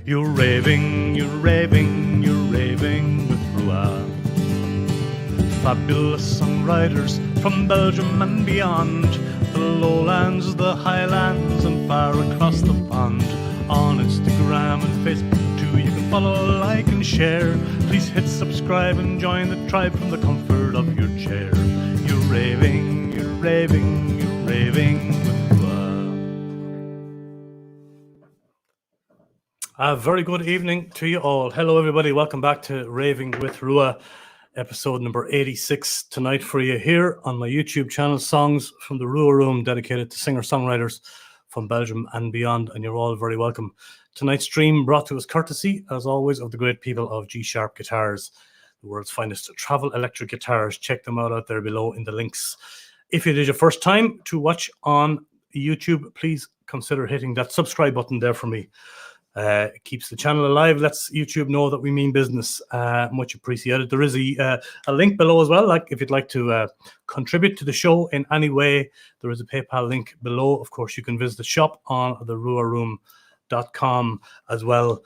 You're raving with RWR. Fabulous songwriters from Belgium and beyond, the lowlands, the highlands, and far across the pond. On Instagram and Facebook too, you can follow, like, and share. Please hit subscribe and join the tribe from the comfort of your chair. You're raving with RWR. A very good evening to you all. Hello everybody, welcome back to Raving with RWR, episode number 86 tonight for you here on my YouTube channel, Songs from the RWR Room, dedicated to singer-songwriters from Belgium and beyond, and you're all very welcome. Tonight's stream brought to us courtesy, as always, of the great people of G-Sharp Guitars, the world's finest travel electric guitars. Check them out there below in the links. If it is your first time to watch on YouTube, please consider hitting that subscribe button there for me. It keeps the channel alive, lets YouTube know that we mean business. Much appreciated. There is a link below as well, like if you'd like to contribute to the show in any way. There is a PayPal link below. Of course, you can visit the shop on the RWRroom.com as well.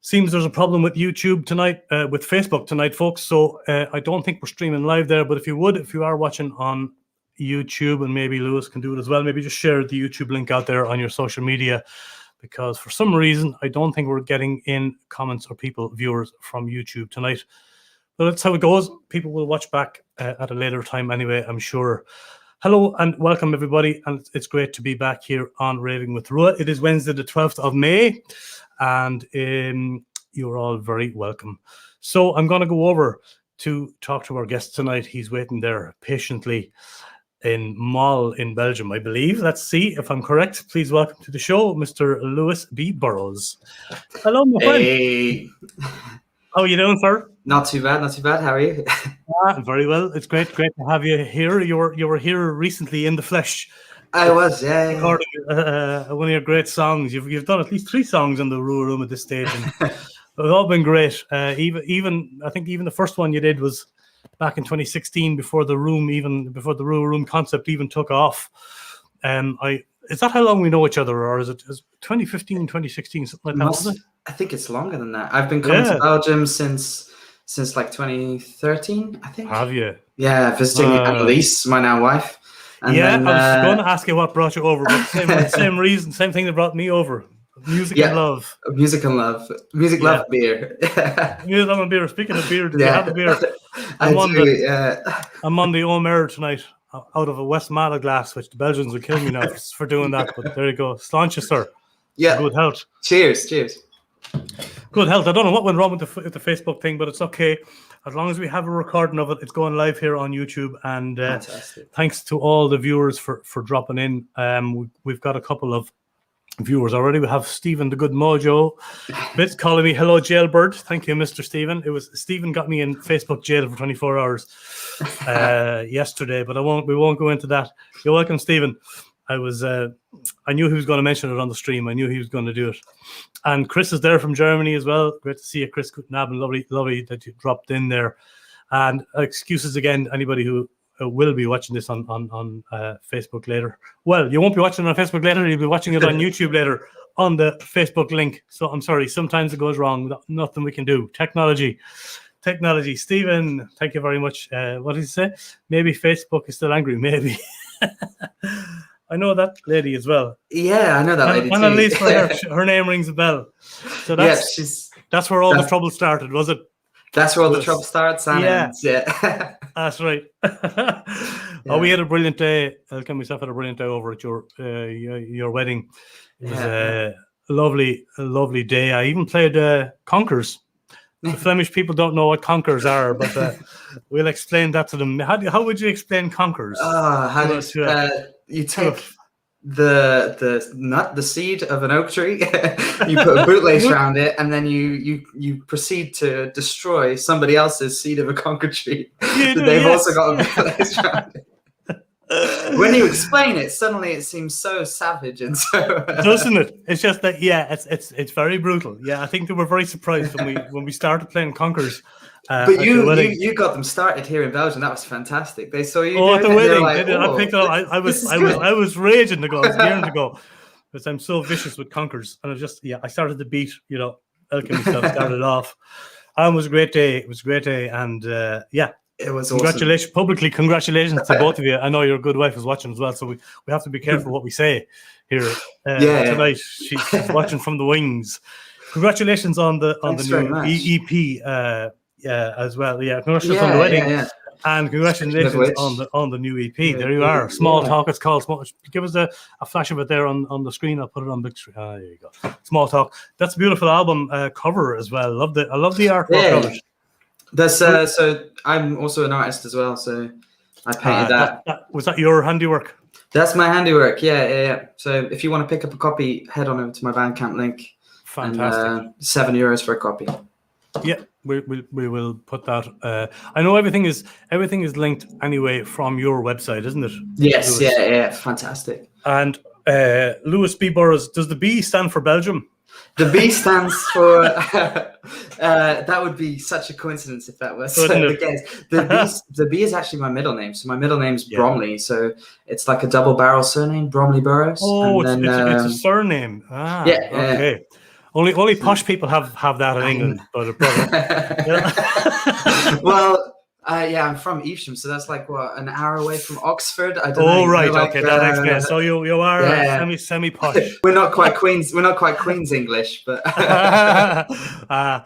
Seems there's a problem with YouTube tonight, with Facebook tonight, folks. So I don't think we're streaming live there. But if you are watching on YouTube, and maybe Lewis can do it as well, maybe just share the YouTube link out there on your social media, because for some reason I don't think we're getting in comments or viewers from YouTube tonight. But that's how it goes. People will watch back at a later time anyway, I'm sure. Hello and welcome everybody, and it's great to be back here on Raving with RWR. It is Wednesday the 12th of May, and you're all very welcome. So I'm going to go over to talk to our guest tonight. He's waiting there patiently in Mol in Belgium, I believe. Let's see if I'm correct. Please welcome to the show, Mr. Louis B Burrows. Hello, my friend. Hey. How are you doing, sir? Not too bad. How are you? Very well. It's great to have you here. You were here recently in the flesh. I was, yeah. Recording one of your great songs. You've done at least 3 songs in the RWR Room at this stage, and they've all been great. Even I think even the first one you did was back in 2016, before the RWR Room concept even took off. Is that how long we know each other, or is it 2015, 2016, something like that? Was it? I think it's longer than that. I've been coming to Belgium since like 2013, I think. Have you? Yeah, visiting Annelies, my now wife. And then, I was going to ask you what brought you over, but same reason, same thing that brought me over. Music and love. Music and love. Music, love, beer. Music, love, and beer. Speaking of beer, did you have a beer? I'm on the Omer tonight, out of a West Mala glass, which the Belgians will kill me now for doing that. But there you go. Sláinte, sir. Yeah. Good health. Cheers. Good health. I don't know what went wrong with the Facebook thing, but it's okay. As long as we have a recording of it, it's going live here on YouTube. And thanks to all the viewers for dropping in. We've got a couple of viewers already. We have Stephen the Good Mojo Bits calling me hello jailbird. Thank you, Mr. Stephen. Stephen got me in Facebook jail for 24 hours yesterday, but we won't go into that. You're welcome, Stephen. I knew he was going to mention it on the stream. I knew he was going to do it. And Chris is there from Germany as well. Great to see you, Chris. Guten Abend. Lovely that you dropped in there. And excuses again, anybody who will be watching this on Facebook later. Well, you won't be watching it on Facebook later. You'll be watching it on YouTube later on the Facebook link. So I'm sorry. Sometimes it goes wrong. Nothing we can do. Technology. Stephen, thank you very much. What did he say? Maybe Facebook is still angry. Maybe. I know that lady as well. Yeah, I know that lady too. And at least for her name rings a bell. So that's where all the trouble started, was it? That's where all the trouble starts. Ends. Yeah. That's right. Oh, we had a brilliant day. Elke and myself had a brilliant day over at your wedding. It was a lovely day. I even played conkers. The Flemish people don't know what conkers are, but we'll explain that to them. How would you explain conkers? You take the nut, the seed of an oak tree, you put a bootlace around it, and then you proceed to destroy somebody else's seed of a conker tree. They've also got a bootlace around it. When you explain it, suddenly it seems so savage and so. Doesn't it? It's just that it's very brutal. Yeah, I think they were very surprised when we started playing conkers. But you got them started here in Belgium. That was fantastic. They saw you. At the wedding. Like, I picked it up. I was raging to go. I was yearning to go because I'm so vicious with conkers, and I started the beat. Alchemy stuff started off. And it was a great day. It was a great day. And yeah, it was congratulations, awesome. Publicly, congratulations to both of you. I know your good wife is watching as well, so we have to be careful what we say here tonight. She's watching from the wings. Congratulations on the new EP as well. Yeah, congratulations on the wedding. And congratulations on the new EP. There you are. Small Talk. It's called Small. Give us a flash of it there on the screen. I'll put it on big screen. There you go. Small Talk. That's a beautiful album cover as well. I love the artwork of it. That's so I'm also an artist as well. So I painted that. Was that your handiwork? That's my handiwork. Yeah. So if you want to pick up a copy, head on over to my Bandcamp link. Fantastic. And, €7 for a copy. Yeah, we will put that. I know everything is linked anyway from your website, isn't it? Yes, Louis? Yeah, fantastic. And Louis B Burrows, does the B stand for Belgium? The B stands for. That would be such a coincidence if that was the case. The B is actually my middle name. So my middle name's Bromley. So it's like a double barrel surname, Bromley Burrows. Oh, it's a surname. Okay. Only posh people have that in England, but well, I'm from Evesham, so that's like an hour away from Oxford. I don't know. Oh, right, okay, that explains. So you are semi posh. We're not quite Queens. We're not quite Queens English, but. But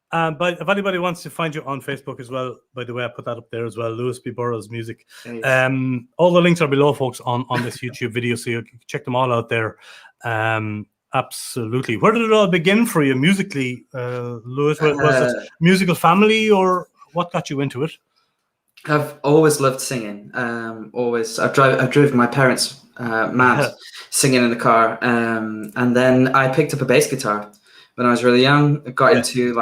if anybody wants to find you on Facebook as well, by the way, I put that up there as well. Louis B Burrows Music. All the links are below, folks, on this YouTube video, so you can check them all out there. Absolutely. Where did it all begin for you musically, Louis? Was it musical family, or what got you into it? I've always loved singing. Always. I've driven my parents mad singing in the car. And then I picked up a bass guitar when I was really young. I got into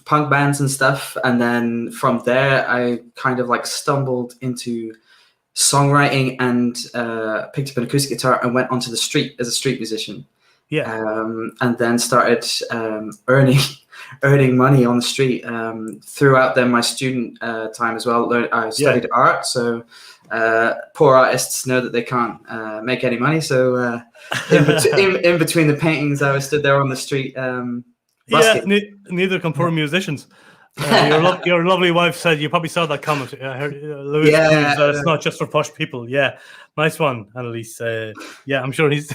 punk bands and stuff. And then from there, I kind of stumbled into songwriting and picked up an acoustic guitar and went onto the street as a street musician. And then started earning money on the street throughout then my student time as well. I studied art, so poor artists know that they can't make any money. So in between the paintings, I was stood there on the street. Neither can poor musicians. Your lovely wife said, you probably saw that comment. I heard Louis it's not just for posh people. Yeah, nice one, Annalise. I'm sure he's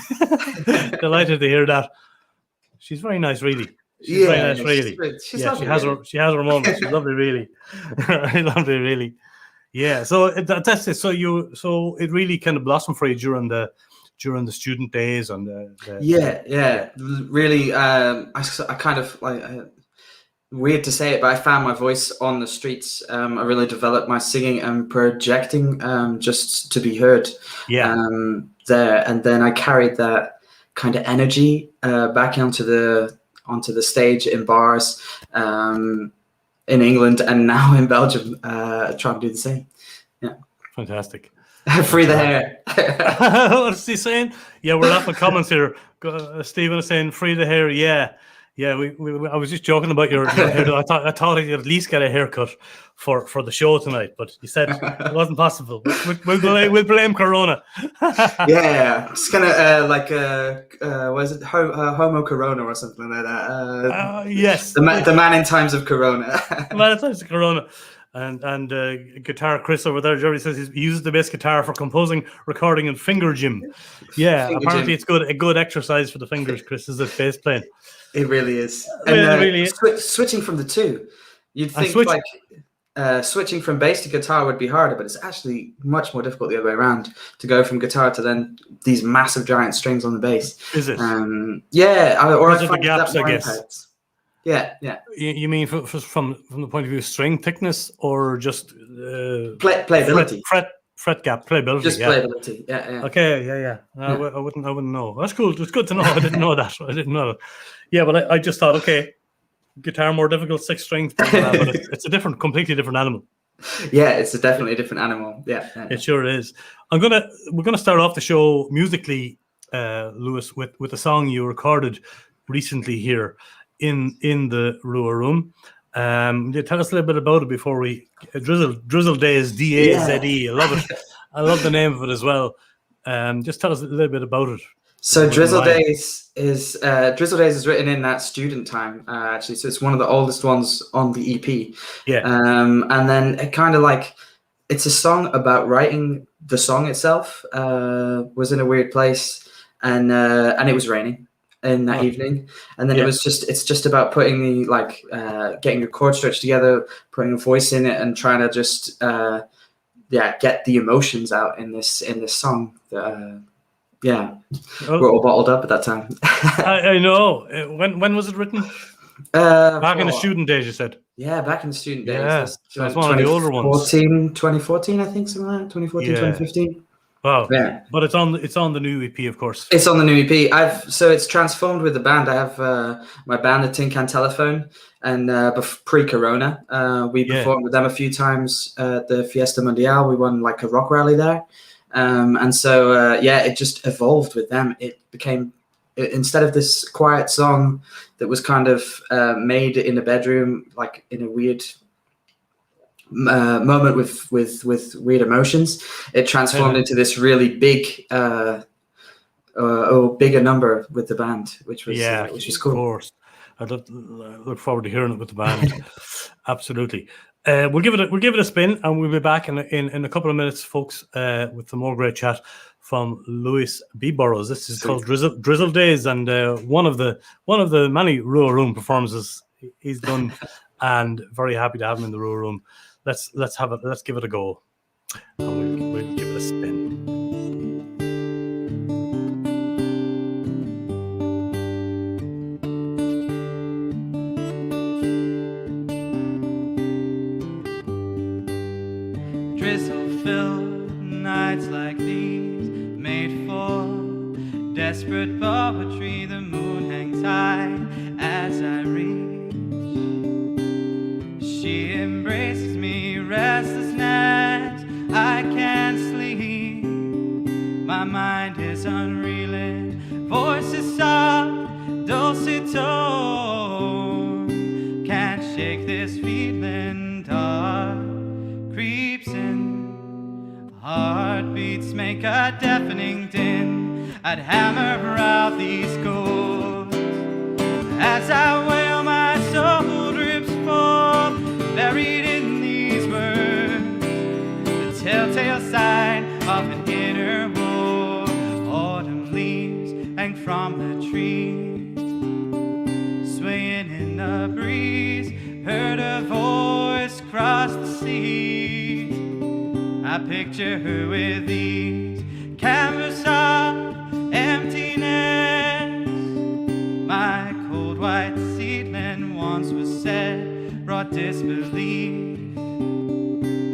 delighted to hear that. She's very nice, really. She's very nice, really. She's lovely, she has her moments. She's lovely, really. Lovely, really. Yeah. So that's it. So it really kind of blossomed for you during the student days and really. I kind of weird to say it, but I found my voice on the streets. I really developed my singing and projecting just to be heard there. And then I carried that kind of energy back onto the stage in bars in England and now in Belgium, trying to do the same. Yeah. Fantastic. Free the hair. What's he saying? Yeah, we're laughing comments here. Stephen is saying, free the hair. Yeah. Yeah, I was just joking about your hair. I thought I'd at least get a haircut for the show tonight, but you said it wasn't possible. We'll blame Corona. It's kind of what is it, Homo Corona or something like that? Yes, the man in times of Corona. The man in times of Corona. And guitar Chris over there, Jerry says he uses the bass guitar for composing, recording, and finger gym. Yeah, apparently it's a good exercise for the fingers, Chris, is it bass playing? It really is. And switching from the two, you'd think switching from bass to guitar would be harder, but it's actually much more difficult the other way around to go from guitar to then these massive giant strings on the bass. Is it? I find the gaps, I guess. Impacts. Yeah. You mean from the point of view of string thickness or just playability? Fret gap, playability. Just playability. Yeah. Okay. Yeah. I wouldn't know. That's cool. It's good to know. I didn't know that. Yeah, but I just thought, okay, guitar more difficult, 6 strings, but it's a completely different animal. Yeah, it's definitely a different animal. Yeah. It sure is. We're gonna start off the show musically, Louis, with a song you recorded recently here in the RWR room. Tell us a little bit about it before we Drizzle Days, DAZE. I love it. I love the name of it as well. Just tell us a little bit about it. So Drizzle Right. Days is written in that student time, actually. So it's one of the oldest ones on the EP. Yeah. And then it kind of like, it's a song about writing. The song itself was in a weird place, and it was raining in that evening. And then it's just about putting the getting your chord structure together, putting a voice in it, and trying to just get the emotions out in this song. We're all bottled up at that time. I know. When was it written? Back in the student days, you said. Yeah, back in the student days. Yeah, so it's one of the older ones. 2014, I think, something like that. 2014, 2015. Wow. Yeah. But it's on the new EP, of course. It's on the new EP. So it's transformed with the band. I have my band, the Tin Can Telephone, and pre-Corona, we performed with them a few times at the Fiesta Mundial. We won like a rock rally there. And so, it just evolved with them. It became, instead of this quiet song that was kind of made in a bedroom, like in a weird moment with weird emotions, it transformed into this really big, bigger number with the band, which was cool. Of course. I look forward to hearing it with the band. Absolutely. We'll give it a spin, and we'll be back in a couple of minutes, folks, with some more great chat from Louis B Burrows. This is called Drizzle Days, and one of the many Rua Room performances he's done, and very happy to have him in the Rua Room. Let's give it a go, and we'll give it a spin. Drizzle-filled nights like these, made for desperate poetry. The moon hangs high as I reach. She embraces me, restlessness, I can't sleep. My mind is unreeling, voices soft, dulcet tone. Can't shake this feeling, dark creeps in, heartbeats make a deafening din. I'd hammer out these chords as I wail, my soul drips forth, buried in these words, the telltale sign of an inner war. Autumn leaves hang from the trees, swaying in the breeze, heard a voice cross the sea. I picture her with these canvas of emptiness. My cold white seedling once was said, brought disbelief.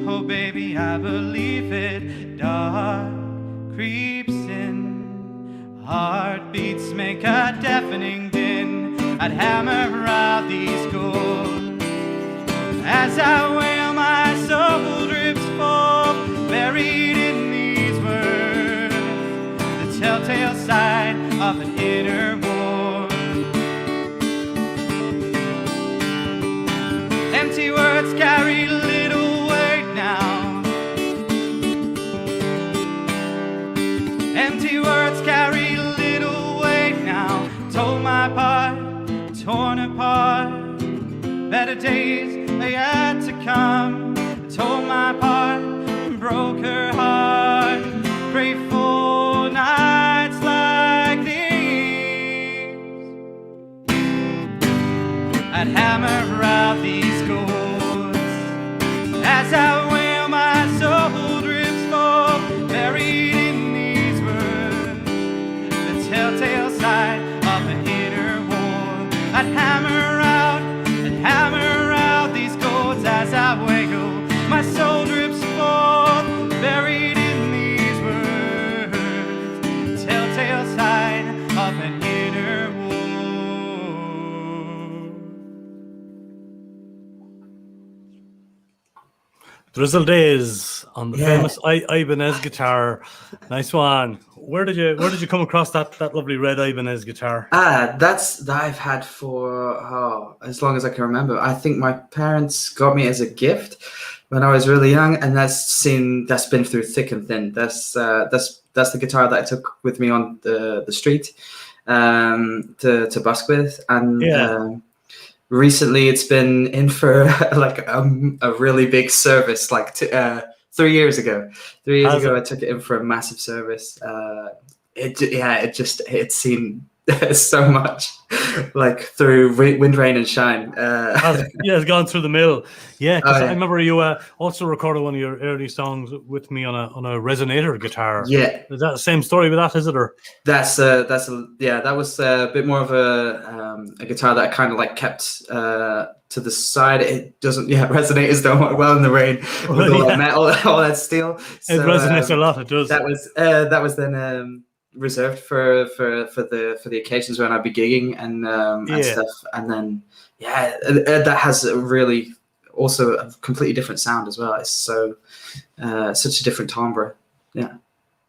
Oh baby, I believe it. Dark creeps in, heartbeats make a deafening din. I'd hammer out these chords as I wail, my soul drips forth, buried in these words, the telltale sign of an inner war. Empty words carry little weight now. Empty words carry little weight now. Told my part, torn apart, better days are yet to come. Tore my part, broke her heart. Pray for nights like these. I'd hammer out these chords as I wail, my soul drips forth, buried in these words, the telltale sign of an inner war. I'd hammer out these chords as I wail, my soul drips forth, buried in these words, telltale sign of an inner war. Drizzle Days on the famous Ibanez guitar. Nice one. Where did you come across that lovely red Ibanez guitar? That I've had for as long as I can remember. I think my parents got me as a gift. when I was really young, and that's been through thick and thin. That's the guitar that I took with me on the street to busk with, and recently it's been in for like a really big service, like 3 years ago. 3 years ago, I took it in for a massive service. It's seen so much, like through wind, rain, and shine. It's gone through the mill. Yeah, because I remember you also recorded one of your early songs with me on a resonator guitar. Yeah, is that the same story with that? Is it, or that was a bit more of a guitar that I kind of like kept to the side. It doesn't. Yeah, resonators don't work well in the rain with all that metal, all that steel. So, it resonates a lot. It does. That was then reserved for the occasions when I'd be gigging and stuff, and then that has a really also a completely different sound as well. It's so such a different timbre. Yeah.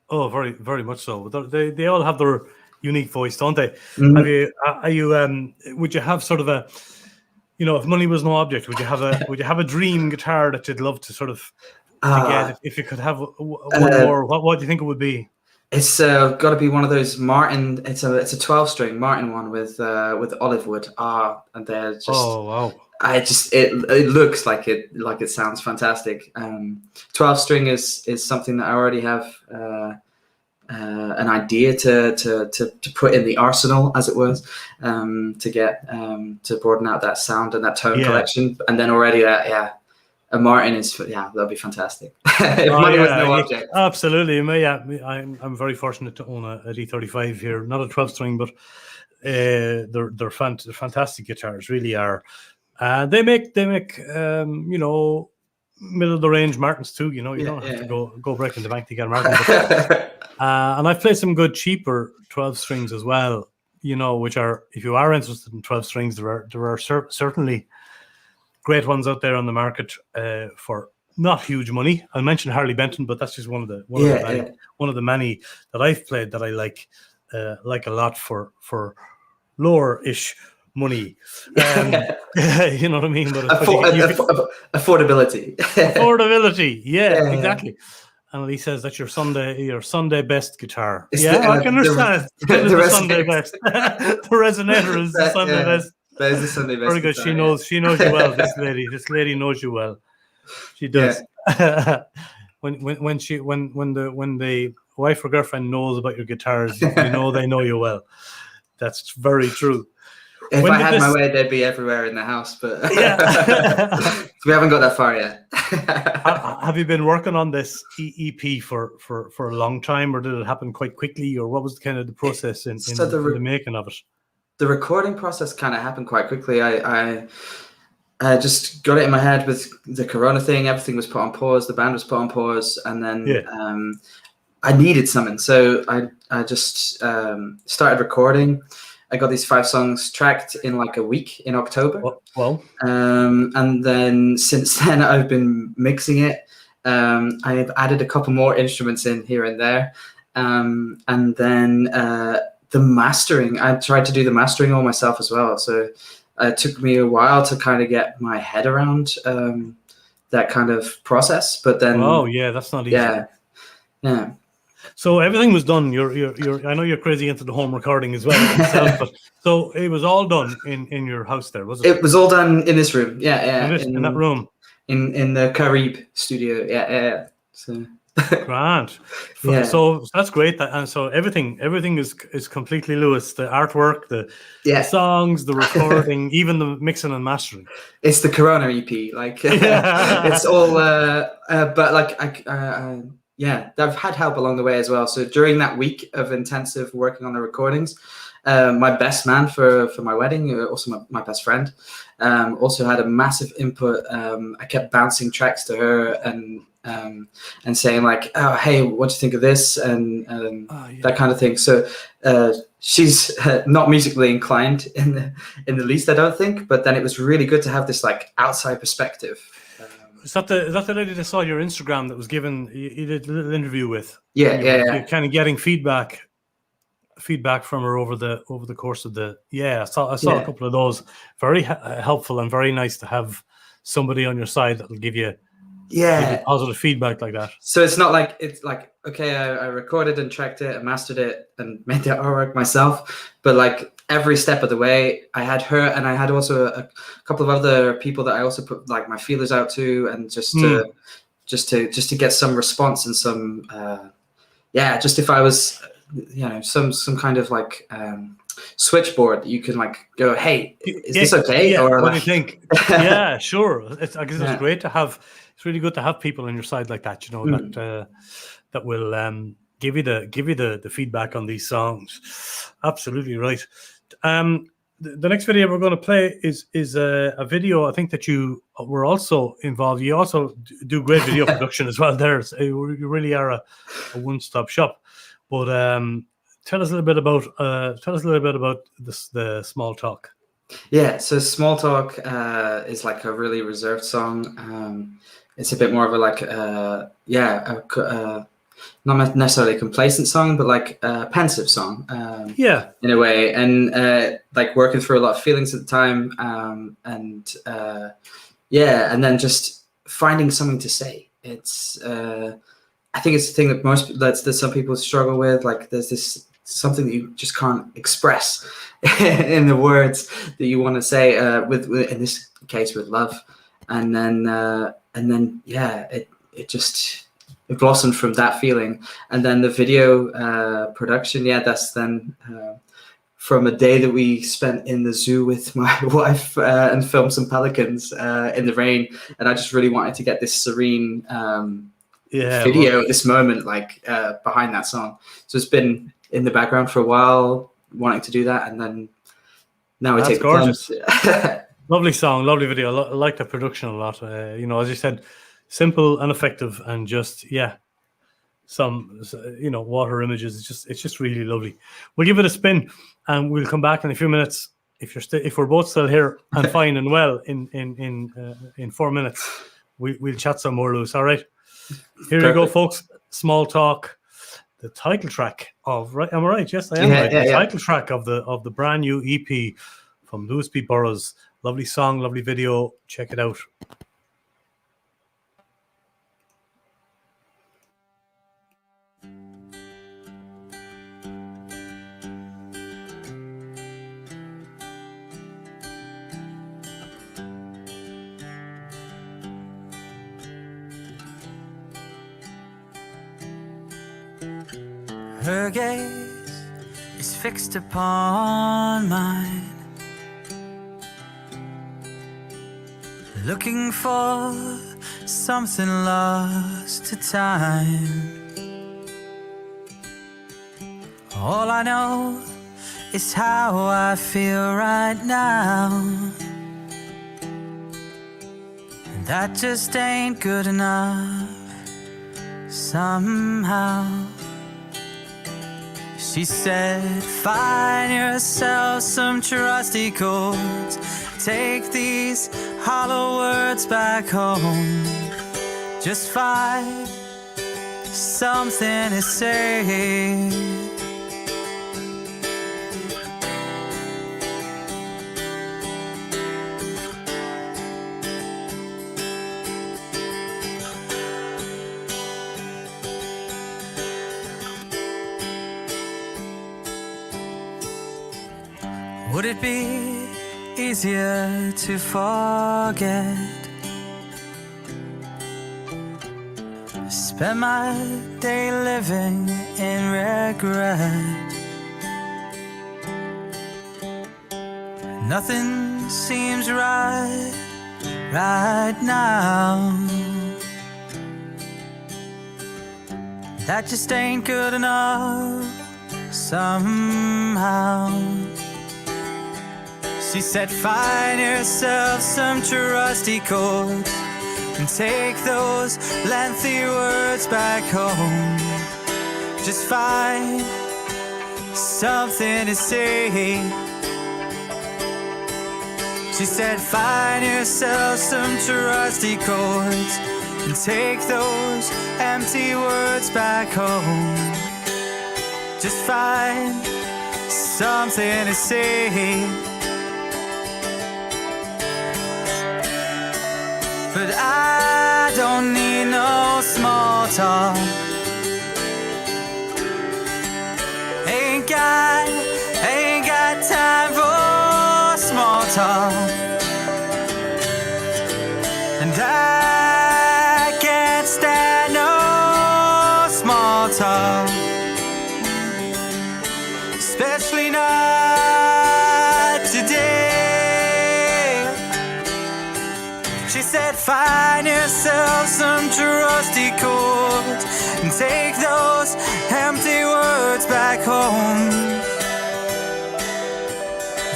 Oh, very, very much so. They all have their unique voice, don't they? Mm-hmm. Would you have sort of a, if money was no object, would you have a dream guitar that you'd love to sort of to get if you could have one more? What do you think it would be? It's got to be one of those Martin. It's a 12-string Martin one with olive wood. And they're just. Oh wow! It looks like it sounds fantastic. 12-string is something that I already have an idea to put in the arsenal, as it was, to get to broaden out that sound and that tone collection. And then already a Martin is that'll be fantastic. If money was no object. Absolutely, I'm very fortunate to own a D35 here, not a 12-string, but they're fantastic guitars, really are. They make middle of the range Martins too. You don't have to go breaking the bank to get a Martin. And I've played some good cheaper 12 strings as well. Which are, if you are interested in 12 strings, there are certainly great ones out there on the market for not huge money. I'll mention Harley Benton, but that's just one of the many that I've played that I like a lot for lower-ish money. You know what I mean? But affordability. Affordability, exactly. And he says that's your Sunday best guitar. I can understand. The Sunday best. The resonator is the Sunday best. That is the Sunday best. Very good. Guitar, She knows you well. This lady knows you well. She does. when the wife or girlfriend knows about your guitars, they know you well. That's very true. If I had my way, they'd be everywhere in the house, but we haven't got that far yet. Have you been working on this EP for a long time, or did it happen quite quickly, or what was kind of the process in the making of it? The recording process kind of happened quite quickly. I just got it in my head with the Corona thing. Everything was put on pause. The band was put on pause, and then I needed something, so I just started recording. I got these 5 songs tracked in like a week in October. Well. And then since then I've been mixing it. I've added a couple more instruments in here and there. And then the mastering, I tried to do the mastering all myself as well. So it took me a while to kind of get my head around that kind of process. But then, that's not easy. Yeah. So everything was done. I know you're crazy into the home recording as well yourself, but so it was all done in your house there, was it? It was all done in this room. In that room. In the Carib studio. Yeah. So grand. So that's great. And so everything is completely Louis. The artwork, the songs, the recording, even the mixing and mastering. It's the Corona EP. It's all. But I've had help along the way as well. So during that week of intensive working on the recordings, my best man for my wedding, also my best friend, also had a massive input. I kept bouncing tracks to her and saying like, "Oh, hey, what do you think of this?" and that kind of thing. So she's not musically inclined in the least, I don't think. But then it was really good to have this like outside perspective. Is that the lady that saw your Instagram that was given? You did a little interview with. You're kind of getting feedback from her over the course of the. I saw a couple of those. Very helpful and very nice to have somebody on your side that will give you Yeah. positive feedback like that. So it's not like okay, I recorded and tracked it and mastered it and made the artwork myself, but like every step of the way, I had her, and I had also a couple of other people that I also put like my feelers out to, and just to get some response and some just if I was some kind of like switchboard that you can like go, hey, is this okay? Yeah, or what like, do you think? Yeah, sure. I guess Yeah. it's great to have. It's really good to have people on your side like that. You know that will give you the feedback on these songs. Absolutely right. The next video we're going to play is a video. I think that you were also involved. You also do great video production as well. You really are a one-stop shop. But tell us a little bit about the Small Talk. Yeah, so Small Talk is like a really reserved song. It's a bit more of a like not necessarily a complacent song, but like a pensive song. In a way, and like working through a lot of feelings at the time, and then just finding something to say. It's I think it's the thing that some people struggle with. Like there's this something that you just can't express in the words that you want to say, with in this case with love, and then it blossomed from that feeling. And then the video production, that's then from a day that we spent in the zoo with my wife and filmed some pelicans in the rain, and I just really wanted to get this serene video, this moment like behind that song. So it's been in the background for a while, wanting to do that, and then now we take the gorgeous. plunge. Lovely song, lovely video. I like the production a lot. As you said, simple and effective, and just some water images. It's just really lovely. We'll give it a spin, and we'll come back in a few minutes. If we're both still here and fine and well in 4 minutes, we'll chat some more, Louis. All right. Here you go, folks. Small Talk, the title track of Am I right? Yes, I am right. The title track of the brand new EP from Louis B Burrows. Lovely song, lovely video. Check it out. Her gaze is fixed upon mine, looking for something lost to time. All I know is how I feel right now, and that just ain't good enough somehow. She said, find yourself some trusty chords, take these hollow words back home, just find something to say. Would it be easier to forget? Spend my day living in regret. Nothing seems right now. That just ain't good enough somehow. She said, find yourself some trusty chords and take those lengthy words back home. Just find something to say. She said, find yourself some trusty chords and take those empty words back home. Just find something to say. But I I don't need no small talk. Ain't got time for small talk. And I can't stand no small talk, especially not today. She said, find yourself some trusty chords and take those empty words back home.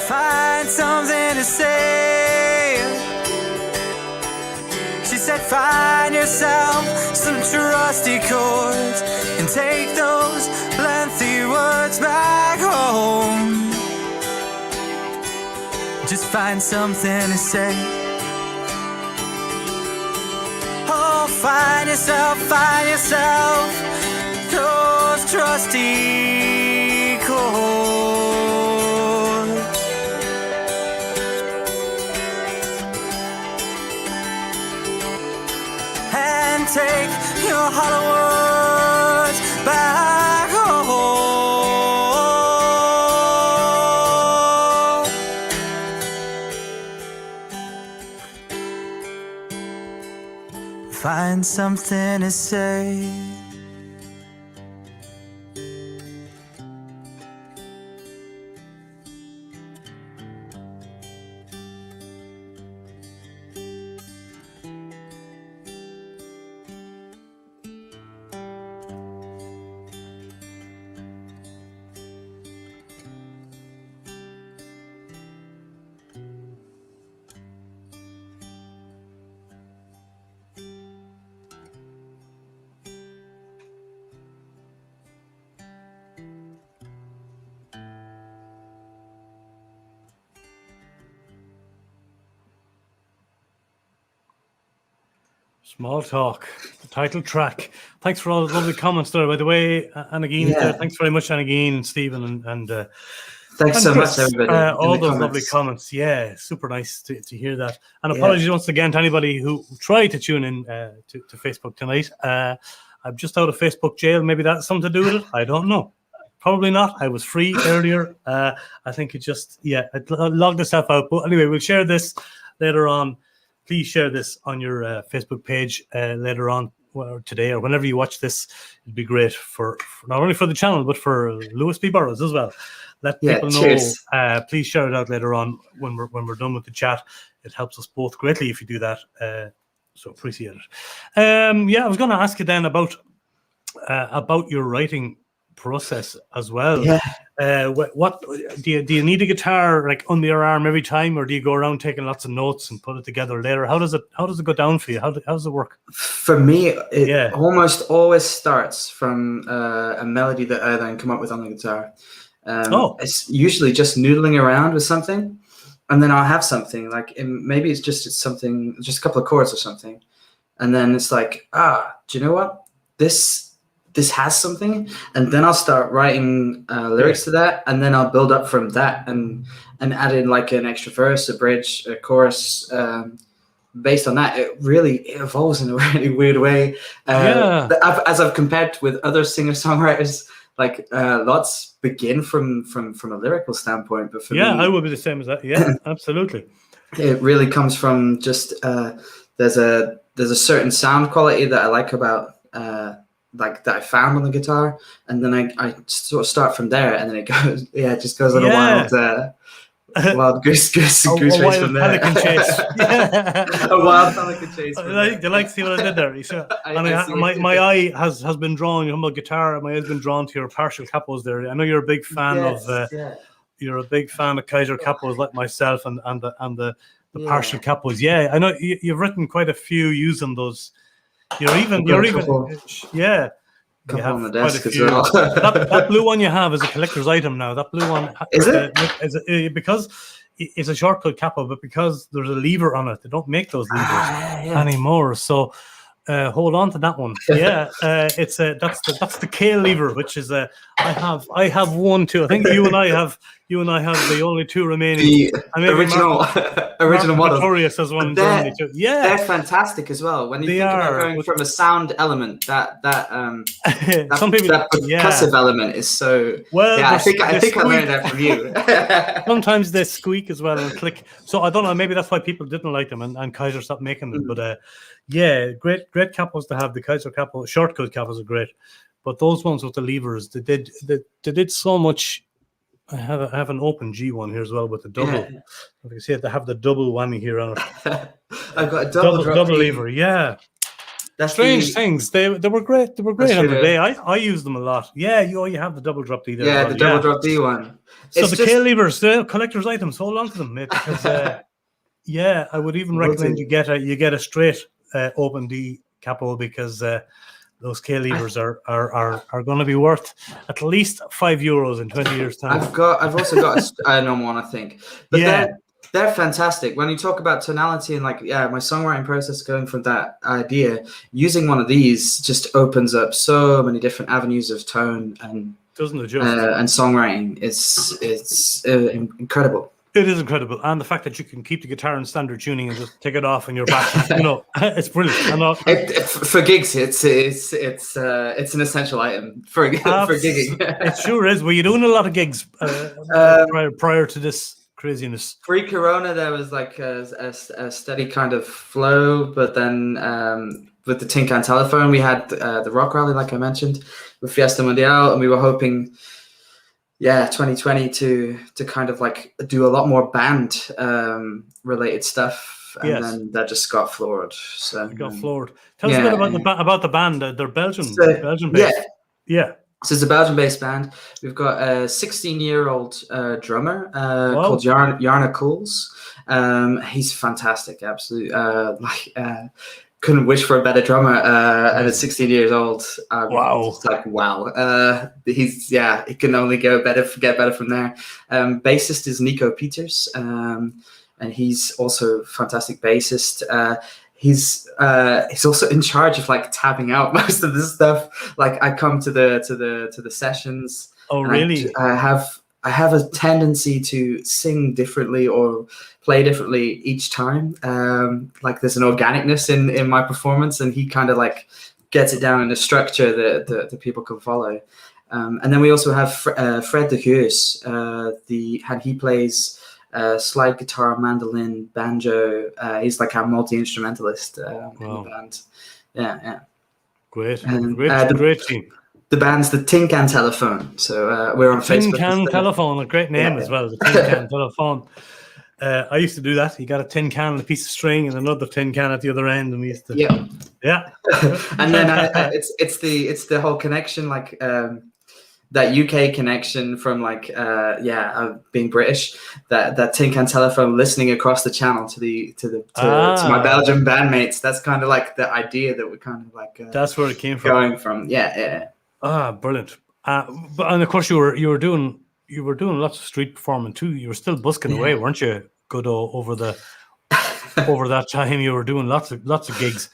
Find something to say. She said, find yourself some trusty chords and take those lengthy words back home. Just find something to say. Oh, find yourself those trusty chords. And take your hollow words back home. Find something to say. Small Talk, the title track. Thanks for all the lovely comments there, by the way. Anagine, thanks very much, Anagine, Stephen, and thanks so much, everybody. All those lovely comments. Yeah, super nice to hear that. And apologies once again to anybody who tried to tune in to Facebook tonight. I'm just out of Facebook jail. Maybe that's something to do with it. I don't know. Probably not. I was free earlier. I think it just, I logged myself out. But anyway, we'll share this later on. Please share this on your Facebook page later on, or today, or whenever you watch this. It'd be great for not only for the channel, but for Louis B Burrows as well. Let people know. Please share it out later on when we're done with the chat. It helps us both greatly if you do that. So appreciate it. I was going to ask you then about your writing process as well. What do you need a guitar like under your arm every time, or do you go around taking lots of notes and put it together later? How does it go down for you? How does it work? For me, it almost always starts from a melody that I then come up with on the guitar. It's usually just noodling around with something, and then I'll have something like maybe it's just something, just a couple of chords or something, and then it's like, do you know what, this has something, and then I'll start writing lyrics to that, and then I'll build up from that and add in like an extra verse, a bridge, a chorus. Based on that, it evolves in a really weird way. As I've compared with other singer-songwriters, like lots begin from a lyrical standpoint, but for me, I would be the same as that. Yeah, absolutely. It really comes from just there's a certain sound quality that I like about like that I found on the guitar, and then I sort of start from there, and then it goes, it just goes on a wild goose chase from there. Pelican chase. A wild pelican chase. You like to see what I did there? My eye has been drawn. Your guitar, my eye has been drawn to your partial capos there. I know you're a big fan you're a big fan of Kaiser capos like myself, and the partial capos. Yeah, I know you've written quite a few using those. You're even couple on the desk as well. that blue one you have is a collector's item now. That blue one is because it's a shortcut capo, but because there's a lever on it, they don't make those levers anymore. So hold on to that one. It's that's the K lever, which is I have one too. I think you and I have the only two remaining. The original. original models. Notorious as one in They're- Germany too. Yeah, They're fantastic as well. When you They think about are, going but- from a sound element, that some people. that percussive element is so. Well, Yeah, I think they I learned that from you. Sometimes they squeak as well and click. So I don't know. Maybe that's why people didn't like them, and Kaiser stopped making them. But yeah, great capos to have. The Kaiser capo, shortcut capos are great, but those ones with the levers, they did so much. I have an open G one here as well with the double. Yeah. If you see it, they have the double whammy here on it. I've got a double Double lever. Yeah. That's Strange things. They were great. They were great That's on the true. day. I use them a lot. Yeah, you have the double drop D there. Yeah, as well. the double drop D one. So It's the just- K levers, they're collector's items. Hold on to them, mate. Because yeah, I would even Will recommend do. you get a straight open D capo because those K levers are going to be worth at least €5 in 20 years' time. I've also got a normal one, I think. But Yeah. they're fantastic. When you talk about tonality and my songwriting process going from that idea, using one of these just opens up so many different avenues of tone and Doesn't it just? and songwriting. It's incredible. It is incredible, and the fact that you can keep the guitar in standard tuning and just take it off and you're back, it's brilliant. For gigs, it's an essential item for gigging. It sure is. Were you doing a lot of gigs prior to this craziness? Pre-Corona, there was like a steady kind of flow, but then with the Tin Can Telephone, we had the rock rally, like I mentioned, with Fiesta Mundial, and we were hoping, 2020 to kind of like do a lot more band related stuff, and then that just got floored. So it got floored. Tell us a bit about the band. They're Belgian based. Yeah. So it's a Belgian-based band. We've got a 16-year-old drummer called Jarno Koels. He's fantastic, absolutely. Couldn't wish for a better drummer. And at 16 years old, wow! It's like wow. He can only get better from there. Bassist is Nico Peters, and he's also a fantastic bassist. He's also in charge of like tabbing out most of this stuff. Like I come to the sessions. Oh, really? I have a tendency to sing differently or play differently each time. Like there's an organicness in my performance, and he kind of like gets it down in a structure that people can follow. And then we also have Fred de Geus, and he plays slide guitar, mandolin, banjo. He's like our multi-instrumentalist in the band. Yeah. Great. And, great team. The band's the Tin Can Telephone. So we're on Facebook. Tin Can Telephone, a great name as well. The Tin Can Telephone. I used to do that. You got a tin can and a piece of string and another tin can at the other end, and we used to. Yeah. And then it's the whole connection, like that UK connection from like being British. That Tin Can Telephone, listening across the channel to my Belgian bandmates. That's kind of like the idea that we kind of like. That's where it came from. Going from, yeah. Brilliant. And of course you were doing lots of street performing too. You were still busking away, weren't you? Good over that time. You were doing lots of gigs.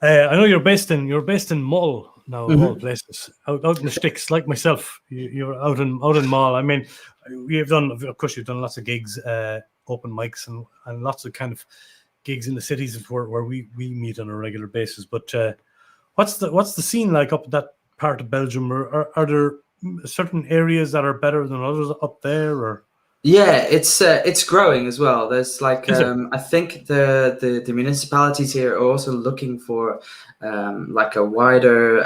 I know you're based in Mull now, of all places, out in the sticks, like myself. You're out in Mull. I mean, you've done lots of gigs, open mics, and lots of kind of gigs in the cities where we meet on a regular basis. But what's the scene like up that part of Belgium? Or are there certain areas that are better than others up there? Or it's growing as well. There's like I think the municipalities here are also looking for like a wider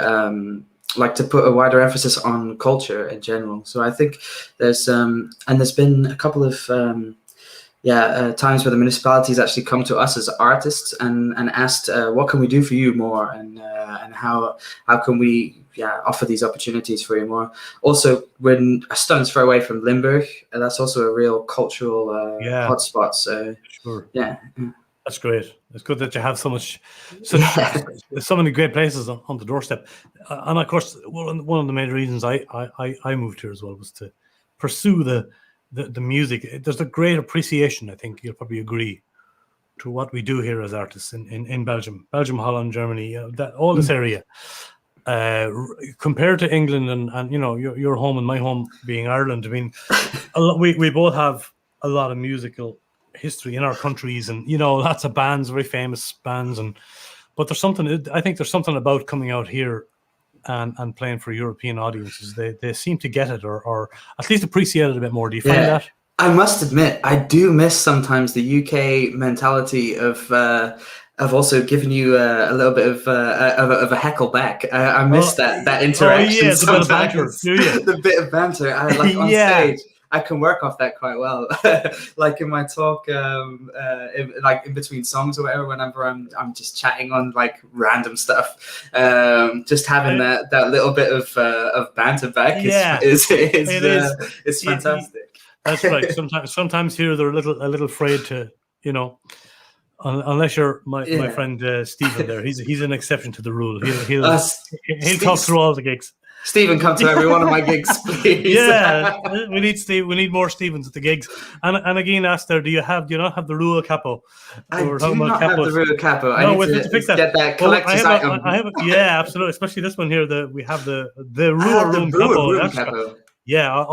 like to put a wider emphasis on culture in general. So I think there's been a couple of times where the municipalities actually come to us as artists and asked what can we do for you more, and how can we offer these opportunities for you more. Also, we're a stone's throw away from Limburg, and that's also a real cultural hotspot. So sure. Yeah. That's great. It's good that you have so many great places on the doorstep. And of course, one of the main reasons I moved here as well was to pursue the music. There's a great appreciation, I think you'll probably agree, to what we do here as artists in Belgium, Holland, Germany, all this area. Compared to England and your home and my home being Ireland, I mean, we both have a lot of musical history in our countries, and lots of bands, very famous bands, but there's something. I think there's something about coming out here and playing for European audiences. They seem to get it, or at least appreciate it a bit more. Do you find that? I must admit, I do miss sometimes the UK mentality of also giving you a little bit of a heckle back. I miss that interaction. The bit of banter, do you? The bit of banter. I like on stage. I can work off that quite well. Like in my talk, in between songs or whatever, whenever I'm just chatting on like random stuff, just having that little bit of banter back is fantastic. That's right. Sometimes here they're a little afraid to, unless you're my friend Stephen there. He's an exception to the rule. He'll talk through all the gigs. Stephen, come to every one of my gigs, please. Yeah, we need Steve. We need more Stevens at the gigs. And again, ask there, do you not have the Rua Capo? I do not have the Rua Capo. No, I need to fix that. Get that collector's item. Yeah, absolutely. Especially this one here. We have the Rua Room Capo. Yeah,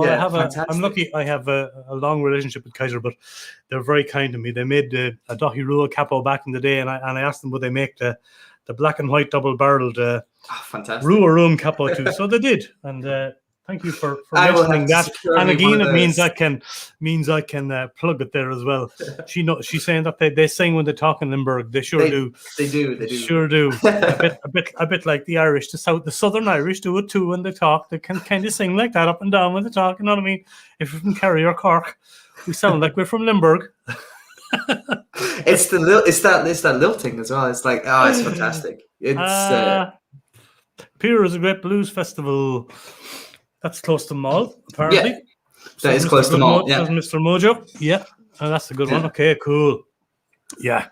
I'm lucky. I have a long relationship with Kaiser, but they're very kind to me. They made a Dahi Rua Capo back in the day, and I asked them would they make the black and white double-barreled fantastic Rua Room Capo too. So they did, and thank you for mentioning that. And again, it means I can plug it there as well. She's saying that they sing when they talk in Limburg. They sure do. They do. Sure do. a bit like the Irish, the Southern Irish do it too when they talk. They can kind of sing like that up and down when they talk. You know what I mean? If we're from Kerry or Cork, we sound like we're from Limburg. It's that lilting as well. It's like it's fantastic. It's Pier is a great blues festival. That's close to Mull, apparently. Yeah, that is close to Mull. Yeah, that's Mr. Mojo. Yeah, that's a good one. Okay, cool. Yeah.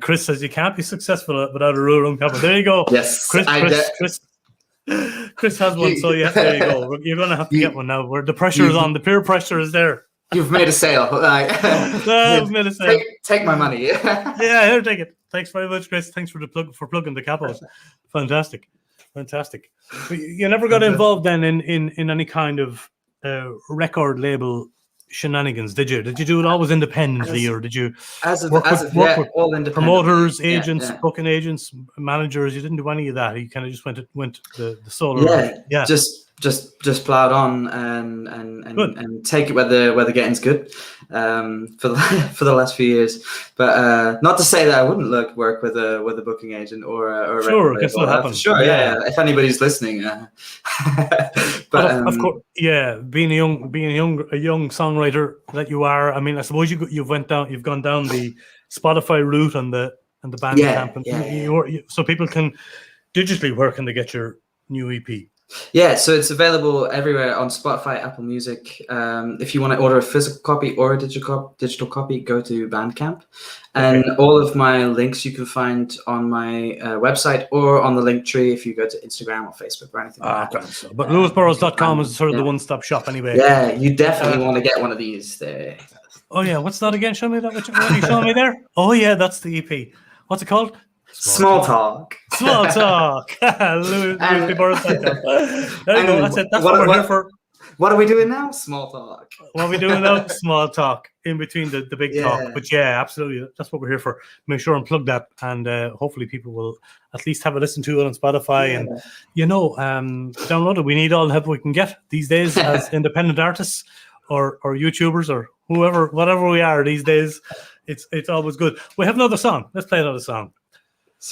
Chris says you can't be successful without a Rua Room Capo. There you go. Yes, Chris has one. So yeah, there you go. You're gonna have to get one now. Where the pressure is on, the peer pressure is there. You've made a sale. I've made a sale. Take my money. Yeah, here, take it. Thanks very much, Chris. Thanks for plugging the capos. Fantastic. You never got involved then in any kind of record label shenanigans, did you? Did you do it always independently, or did you work with all independent promoters, agents, booking agents, managers? You didn't do any of that. You kind of just went the solo. Yeah. Just plowed on and take it where the getting's good for the last few years. But not to say that I wouldn't work with a booking agent or a sure, guess what happens. Sure, yeah. If anybody's listening, but of course, yeah. Being a young songwriter that you are, I mean, I suppose you've gone down the Spotify route and the Bandcamp, so people can digitally. Where can they get your new EP? Yeah, so it's available everywhere on Spotify, Apple Music. If you want to order a physical copy or a digital copy, go to Bandcamp. And all of my links you can find on my website or on the link tree if you go to Instagram or Facebook or anything like that. So, but louisburrows.com is sort of the one-stop shop anyway. Yeah, you definitely want to get one of these there. Oh, yeah. What's that again? Show me that. What are you showing me there? Oh, yeah, that's the EP. What's it called? Small talk. Louis B Burrows. There you go. That's it. That's what we're here for. What are we doing now? Small talk. What are we doing now? Small talk in between the big talk. But yeah, absolutely. That's what we're here for. Make sure and plug that, and hopefully people will at least have a listen to it on Spotify and download it. We need all the help we can get these days as independent artists or YouTubers or whatever we are these days. It's always good. We have another song. Let's play another song.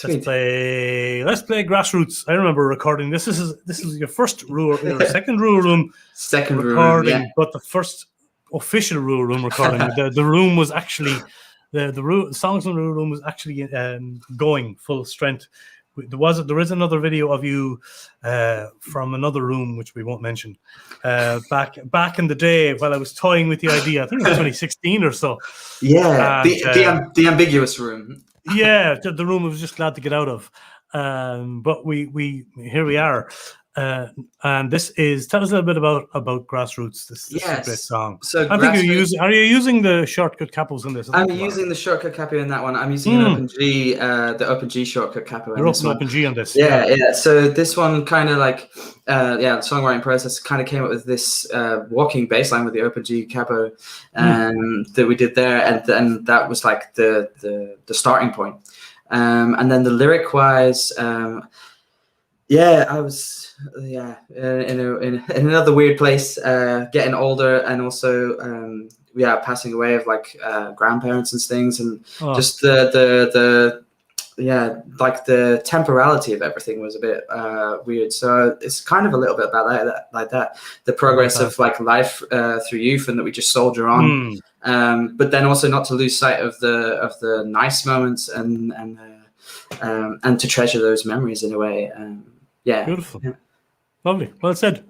Let's play Grassroots. I remember recording this. This is your first second Rua Room recording, but the first official Rua Room recording. The room was actually the songs in the Rua Room was actually going full strength. There is another video of you from another room which we won't mention back in the day while I was toying with the idea. I think it was 2016 or so. Yeah, the ambiguous room. Yeah, the room I was just glad to get out of. But we here we are. And this is, tell us a little bit about Grassroots. This is a great song. So I think are you using the shortcut capos in this? I'm using the shortcut capo in that one. I'm using an OpenG, the OpenG shortcut capo. You're open OpenG on this. Yeah. So this one kind of like, the songwriting process kind of came up with this walking bass line with the OpenG capo that we did there, and that was like the starting point. And then the lyric wise, I was in another weird place, getting older, and also passing away of like grandparents and things, and just the temporality of everything was a bit weird. So it's kind of a little bit about that the progress of like life through youth, and that we just soldier on, but then also not to lose sight of the nice moments, and to treasure those memories in a way. Beautiful. Lovely. Well said.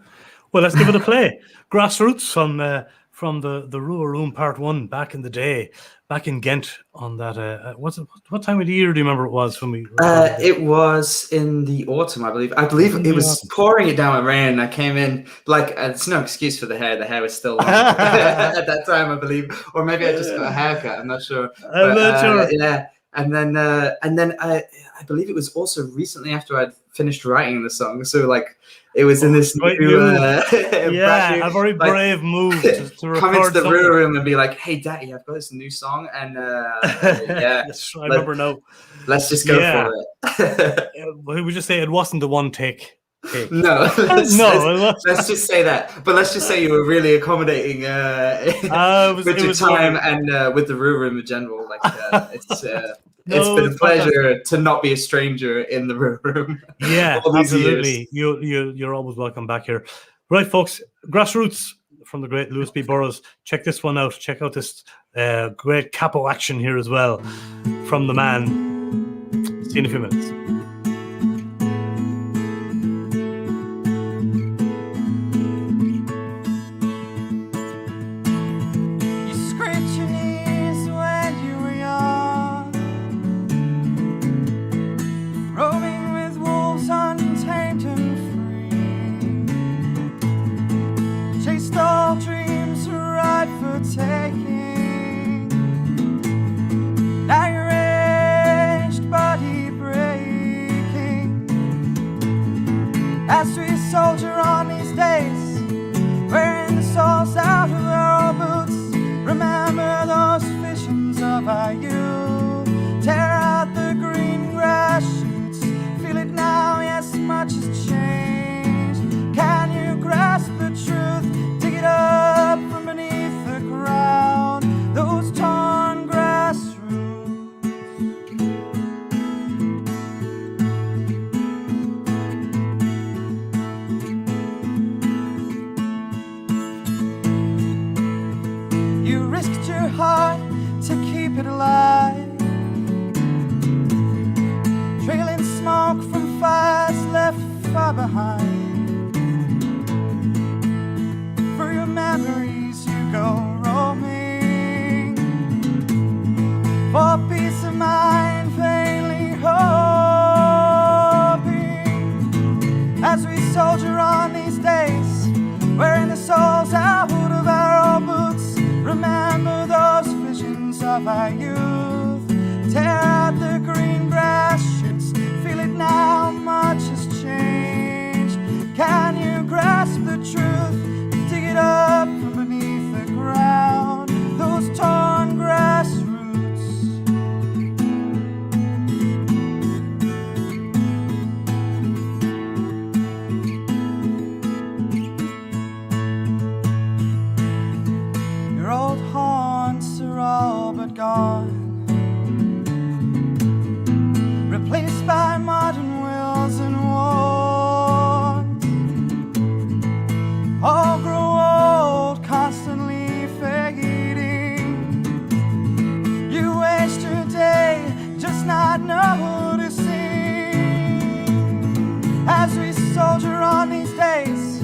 Well, let's give it a play. Grassroots from the RWR Room Part 1 back in the day, back in Ghent on that. What time of the year do you remember it was when we? It was in the autumn, I believe. I believe it was pouring it down with rain. I came in like it's no excuse for the hair. The hair was still long at that time, I believe, or maybe I just got a haircut. I'm not sure. I'm not sure. Yeah, and then I believe it was also recently after I'd finished writing the song, so like it was in this new, a very brave move to come into the RWR room and be like, "Hey, Daddy, I've got this new song," and yes, I remember now. Let's just go for it. We would just say it wasn't the one take. No, let's just say that. But let's just say you were really accommodating with your time and with the RWR room in general. Like it's been a pleasure to not be a stranger in the RWR room. Yeah, absolutely. You're always welcome back here. Right, folks. Grassroots from the great Louis B Burrows. Check this one out. Check out this great capo action here as well from the man. See you in a few minutes. Now you're aged, body breaking. As we soldier on these days, wearing the soles out of our old boots. Remember those visions of our youth. Tear out the green grass shoots. Feel it now, yes, much has changed. Can you grasp the truth? Dig it up from beneath the ground. Those torn grass roots. You risked your heart to keep it alive, trailing smoke from fires left far behind. For your memories you go roaming, for peace of mind vainly hoping. As we soldier on these days, wearing the soles out of our old boots. Remember those visions of our youth. Tear out the green grass shoots. Feel it now, much has changed. Can you grasp the truth? Dig it up from beneath the ground. Those torn grass roots. Your old haunts are all but gone, replaced by modern wills and wants. All grow old, constantly fading. You waste your day just not noticing. As we soldier on these days,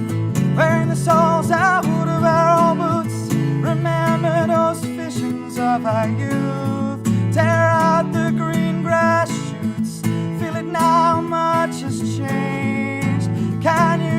wearing the soles out of our old boots. Remember those visions of our youth. Tear out the green grass shoots. Feel it now, much has changed. Can you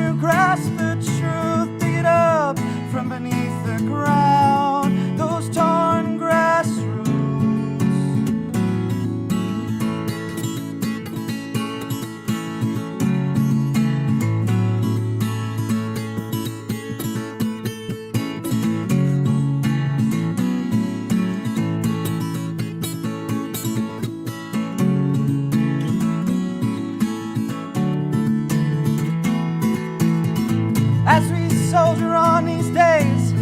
as we soldier on these days,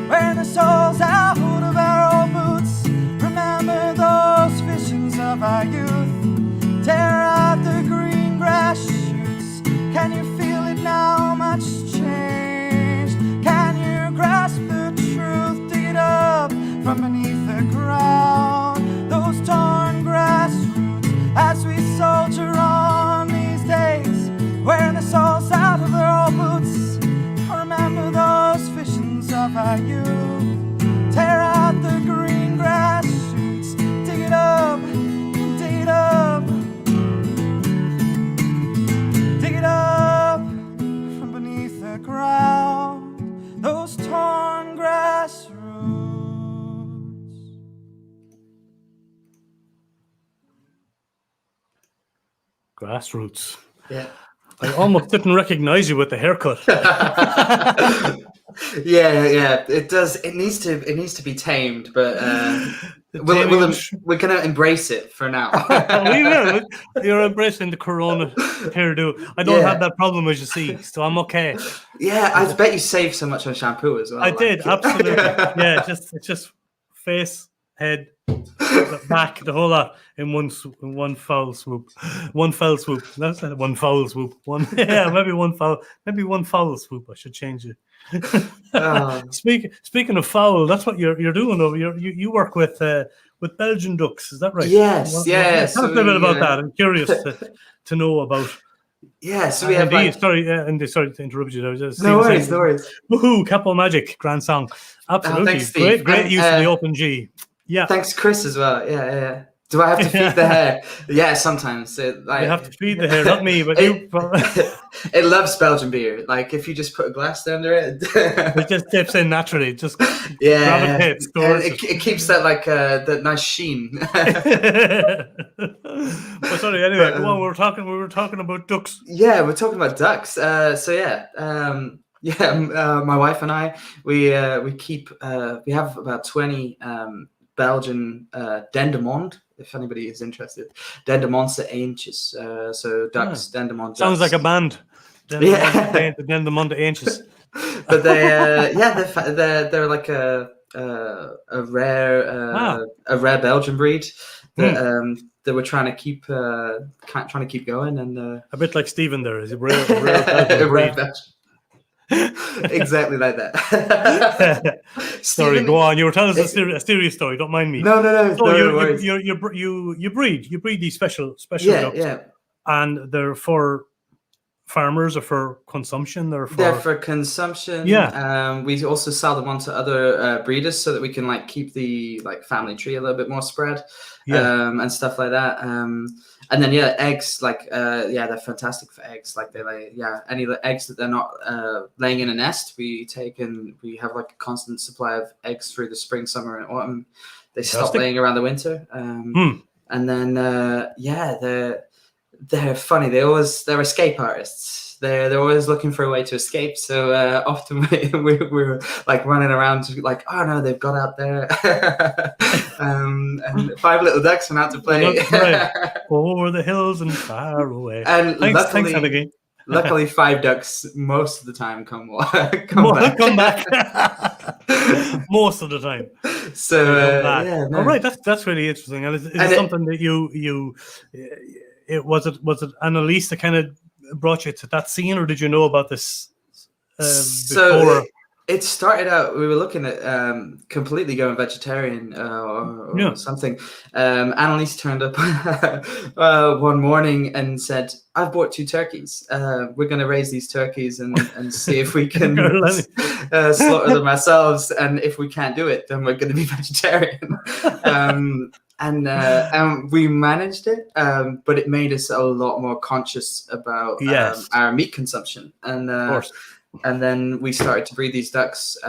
wearing the soles out of our old boots. Remember those visions of our youth. Tear out the green grass shoots. Can you feel it now? Much changed. Can you grasp the truth? Dig it up from beneath the ground. Those torn grass roots as we soldier on these days, wearing the soles out of their old boots. Remember those visions of our youth. Tear out the green grass shoots. Dig it up, dig it up. Dig it up from beneath the ground. Those torn grass roots. Grassroots. Yeah. I almost didn't recognize you with the haircut. Yeah. It does. It needs to be tamed, but we're gonna embrace it for now. We will. You're embracing the Corona hairdo. I don't have that problem, as you see, so I'm okay. Yeah, I bet you saved so much on shampoo as well. I did, absolutely. Yeah, it's just face, head, back, the whole lot in one foul swoop. One fell swoop. That's it. One foul swoop. Maybe one foul swoop. I should change it. Speaking of foul, that's what you're doing over. You work with Belgian ducks, is that right? Yes. Tell us a bit about that. I'm curious to know about. Yeah, so we have sorry to interrupt you. No worries. Woohoo! Capo Magic, grand song. Absolutely, thanks, Steve. Great use of the open G. Yeah. Thanks, Chris, as well. Yeah. Do I have to feed the hair? Yeah, sometimes. You have to feed the hair, not me, but you. It loves Belgian beer. Like, if you just put a glass under it. It just dips in naturally. Just gravitates towards it keeps that, like, that nice sheen. But sorry, anyway, go on. We were talking about ducks. Yeah, we're talking about ducks. My wife and I, we have about 20 Belgian dendermonde, if anybody is interested. Dendermondse eendjes. So ducks, dendermonde ducks. Sounds like a band. The Dendermonde eendjes. But they're like a rare Belgian breed that we're trying to keep going, and a bit like Stephen there is a rare Belgian. Exactly like that. Sorry, go on. You were telling us a serious story. Don't mind me. No. You breed these special ducks. Yeah. And they're for farmers or for consumption? They're for consumption. Yeah. We also sell them on to other breeders so that we can keep the family tree a little bit more spread. And stuff like that. And then eggs, they're fantastic for eggs. Like they lay, any eggs that they're not laying in a nest, we take and we have a constant supply of eggs through the spring, summer, and autumn. They stop laying around the winter. And then they're funny. They're escape artists. They're always looking for a way to escape. So often we're running around oh no, they've got out there. And 5 little ducks went out to play. Over the hills and far away. And thanks, luckily 5 ducks most of the time come back. Most of the time. So all right, that's really interesting. And is it something that you was it Annalise that kind of brought you to that scene, or did you know about this before? So it started out, we were looking at completely going vegetarian or something. Annalise turned up one morning and said, I've bought 2 turkeys. We're going to raise these turkeys and see if we can slaughter them ourselves. And if we can't do it, then we're going to be vegetarian. And we managed it, but it made us a lot more conscious about our meat consumption. And of course. And then we started to breed these ducks. We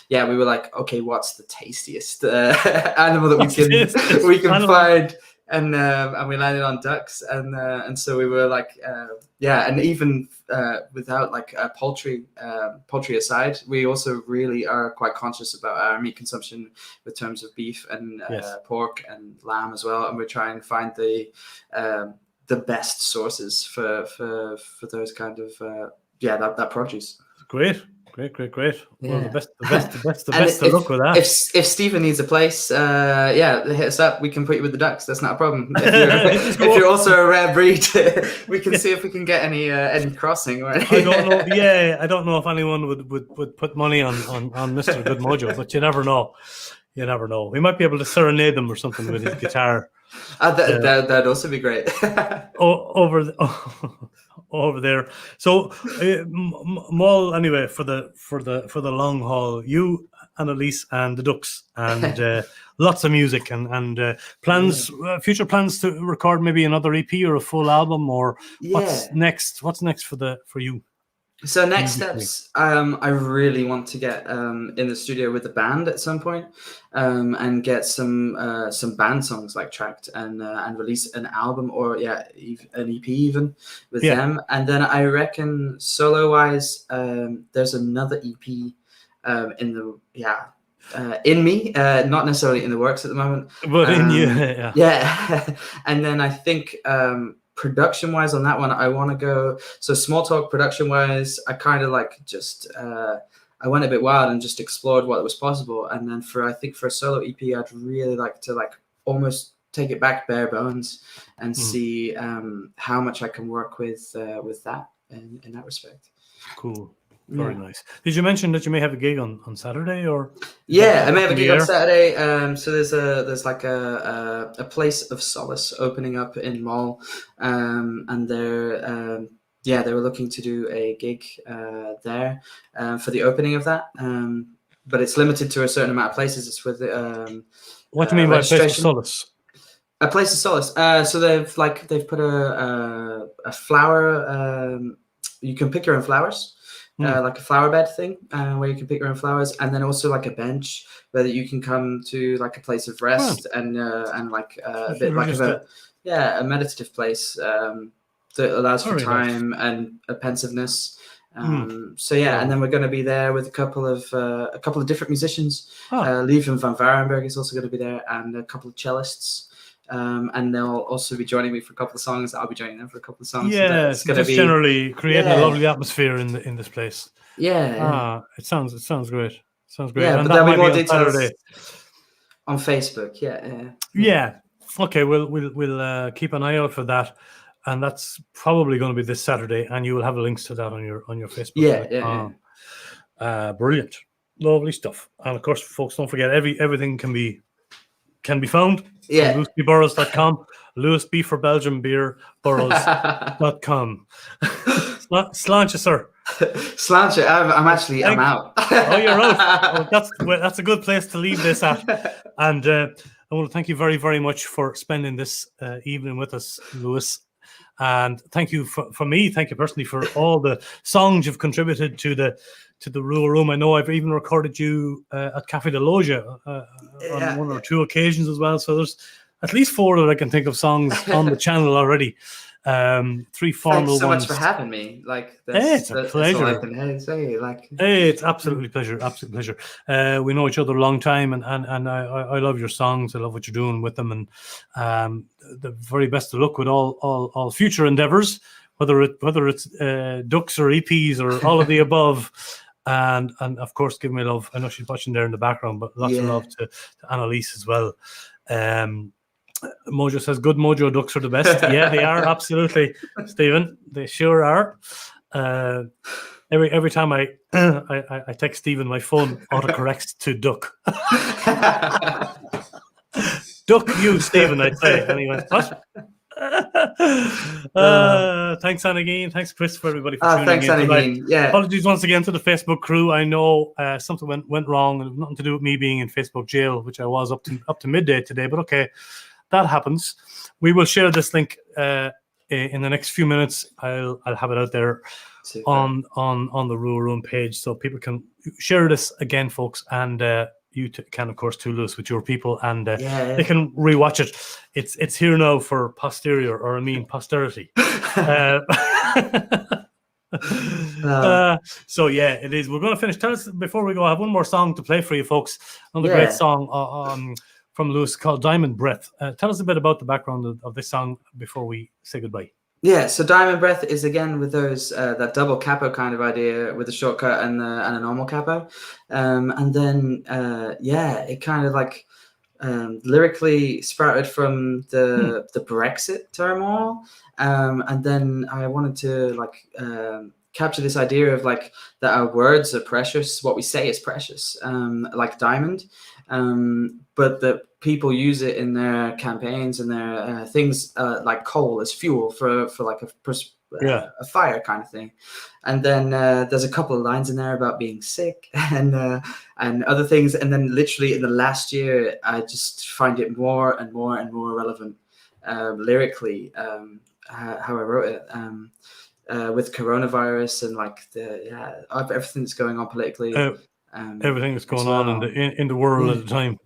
were like, okay, what's the tastiest animal that we can find? And we landed on ducks, and so we were like, and even without poultry aside, we also really are quite conscious about our meat consumption in terms of beef and pork and lamb as well, and we're trying to find the best sources for those kind of that produce. Great. Well, Yeah. the best And of luck with that. If Stephen needs a place, hit us up. We can put you with the ducks. That's not a problem. If you're also a rare breed, we can see if we can get any crossing. Or I don't know. Yeah, I don't know if anyone would put money on Mr. Good Mojo, but you never know. You never know. We might be able to serenade them or something with his guitar. That'd also be great. Over there. So, Mull, anyway, for the long haul, you, Annalise, and the Ducks, and lots of music and plans, future plans to record maybe another EP or a full album, or what's next? What's next for you? So next steps, I really want to get in the studio with the band at some point, and get some band songs like tracked and release an album or an EP even with them. And then I reckon solo wise, there's another EP in me, not necessarily in the works at the moment, but in you, and then I think. Production wise on that one, I want to go. So Small Talk production wise, I kind of like just I went a bit wild and just explored what was possible. And then for a solo EP, I'd really like to almost take it back bare bones and see how much I can work with that in that respect. Cool. Very nice. Did you mention that you may have a gig on Saturday, or? Yeah, I may have a gig on Saturday. So there's like a place of solace opening up in Mull, and they were looking to do a gig there for the opening of that. But it's limited to a certain amount of places. It's with what do you mean by place of solace? A place of solace. So they've put a flower. You can pick your own flowers. Like a flower bed thing where you can pick your own flowers, and then also like a bench where you can come to like a place of rest and like a bit like a meditative place that allows for time and a pensiveness. And then we're going to be there with a couple of different musicians. Lieven van Varenberg is also going to be there, and a couple of cellists. And they'll also be joining me for a couple of songs. I'll be joining them for a couple of songs. Yeah, it's going to be generally creating a lovely atmosphere in this place. Yeah. It sounds great. Sounds great. Yeah, and but there'll be more on details Saturday. On Facebook. Yeah. Okay, we'll keep an eye out for that, and that's probably going to be this Saturday, and you will have links to that on your Facebook. Brilliant, lovely stuff. And of course, folks, don't forget everything can be found. LouisBBurrows.com, Louis B for Belgium beer, Burrows.com. Sláinte, sir. Sláinte, I'm out. Oh, you're out. That's a good place to leave this at. And I want to thank you very, very much for spending this evening with us, Louis. And thank you thank you personally for all the songs you've contributed to the RWR Room. I know I've even recorded you at Café de Loja on one or two occasions as well. So there's at least 4 that I can think of songs on the channel already. 3 formal ones. Thanks so much for having me. It's a pleasure. That's all I can say. It's absolutely pleasure. Absolute pleasure. We know each other a long time, and I love your songs. I love what you're doing with them, and the very best of luck with all future endeavors, whether it's Ducks or EPs or all of the above. And of course, give me love. I know she's watching there in the background, but lots of love to Annalise as well. Mojo says, "Good Mojo Ducks are the best." Yeah, they are, absolutely, Stephen. They sure are. Every time I text Stephen, my phone autocorrects to Duck. Duck you, Stephen, I'd say. Anyway, what? Thanks, Anagine. Thanks, Chris, for everybody for tuning in. Thanks, Anagine. Yeah. Apologies once again to the Facebook crew. I know something went wrong, and nothing to do with me being in Facebook jail, which I was up to midday today. But okay, that happens. We will share this link in the next few minutes. I'll have it out there on the RWR Room page, so people can share this again, folks, and you can, of course, too, Louis, with your people, and they can rewatch it. It's here now for posterity. So yeah, it is. We're going to finish. Tell us before we go. I have one more song to play for you, folks. Another great song from Louis called "Diamond Breath." Tell us a bit about the background of this song before we say goodbye. Yeah, so Diamond Breath is again with those that double capo kind of idea with the shortcut and a normal capo, and then it kind of like lyrically sprouted from the Brexit turmoil, and then I wanted to like capture this idea of like that our words are precious, what we say is precious, like diamond, but that people use it in their campaigns and their things like coal as fuel for like a fire kind of thing. And then there's a couple of lines in there about being sick and other things. And then literally in the last year, I just find it more and more and more relevant lyrically, how I wrote it, with coronavirus and like everything that's going on politically. Everything that's going on in the world at the time.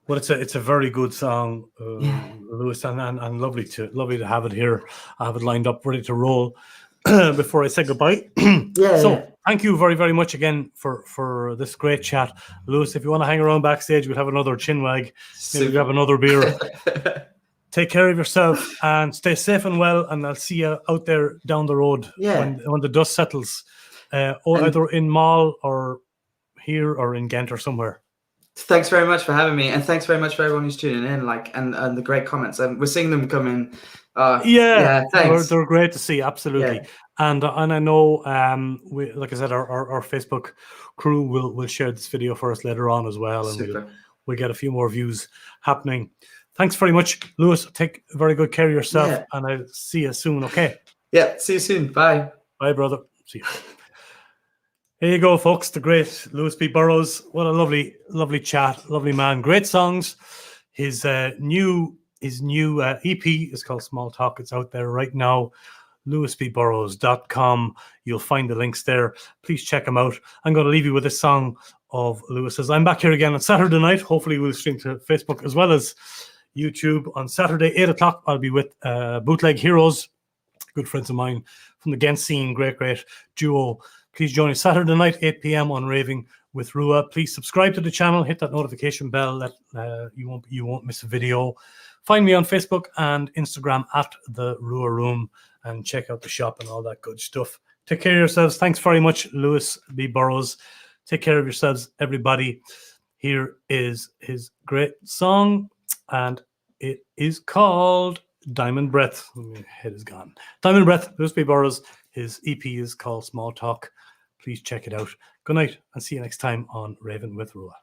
Well, it's a very good song, Lewis, and lovely to have it here. I have it lined up, ready to roll. Before I say goodbye, thank you very, very much again for this great chat, Lewis. If you want to hang around backstage, we'll have another chinwag. Maybe we'll have another beer. Take care of yourself and stay safe and well. And I'll see you out there down the road when the dust settles, either in Mall or here or in Ghent or somewhere. Thanks very much for having me, and thanks very much for everyone who's tuning in. And the great comments, and we're seeing them come in. Thanks. They're great to see, absolutely. Yeah. And I know, we, like I said, our Facebook crew will share this video for us later on as well, and we'll get a few more views happening. Thanks very much, Lewis. Take very good care of yourself, and I'll see you soon. Okay. Yeah. See you soon. Bye. Bye, brother. See you. Here you go, folks. The great Louis B Burrows. What a lovely, lovely chat. Lovely man. Great songs. His new EP is called Small Talk. It's out there right now. LouisBburrows.com. You'll find the links there. Please check them out. I'm going to leave you with this song of Lewis's. I'm back here again on Saturday night. Hopefully we'll stream to Facebook as well as YouTube. On Saturday, 8 o'clock, I'll be with Bootleg Heroes, good friends of mine from the Ghent scene. Great duo. Please join us Saturday night, 8 p.m. on Raving with Rua. Please subscribe to the channel. Hit that notification bell that you won't miss a video. Find me on Facebook and Instagram at the Rua Room, and check out the shop and all that good stuff. Take care of yourselves. Thanks very much, Louis B Burrows. Take care of yourselves, everybody. Here is his great song, and it is called Diamond Breath. My head is gone. Diamond Breath, Louis B Burrows. His EP is called Small Talk. Please check it out. Good night, and see you next time on Raving with Rua.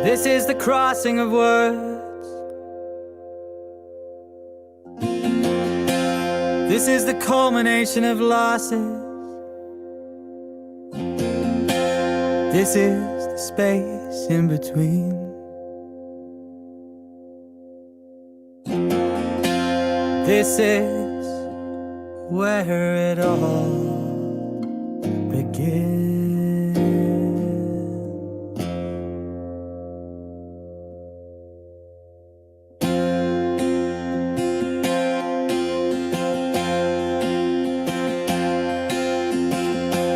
This is the crossing of words. This is the culmination of losses. This is the space in between. This is where it all begins.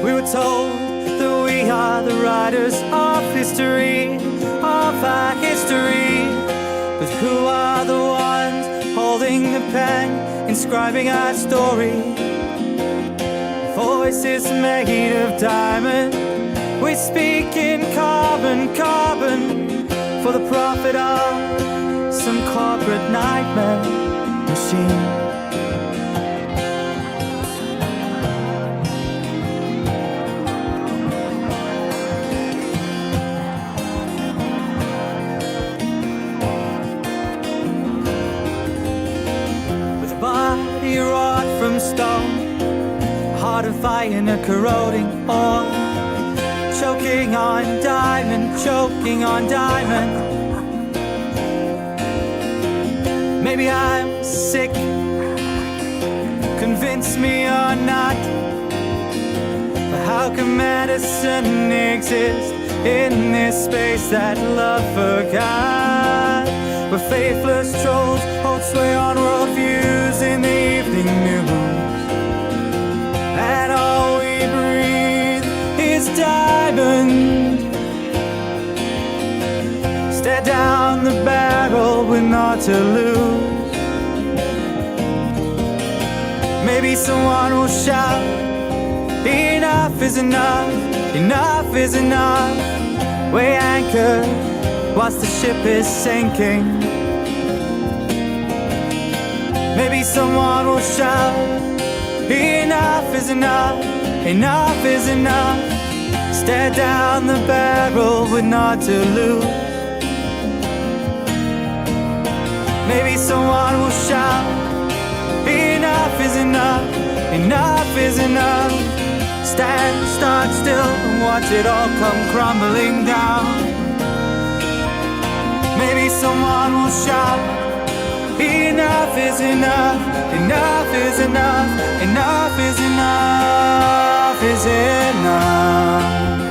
We were told that we are the writers of history, of our history. But who are the ones holding the pen, inscribing our story? Voices made of diamond, we speak in carbon, for the profit of some corporate nightmare machine. Body wrought from stone, heart of iron, a corroding ore, choking on diamond, choking on diamond. Maybe I'm sick, convince me or not, but how can medicine exist in this space that love forgot? Where faithless trolls hold sway on worldviews in the evening news, and all we breathe is diamond. with naught to lose. Maybe someone will shout, enough is enough, enough is enough. Weigh anchor whilst the ship is sinking. Maybe someone will shout, enough is enough, enough is enough. Stare down the barrel with naught to lose. Maybe someone will shout, enough is enough, enough is enough. Stand stock still and watch it all come crumbling down. Maybe someone will shout, enough is enough, enough is enough, enough is enough is enough.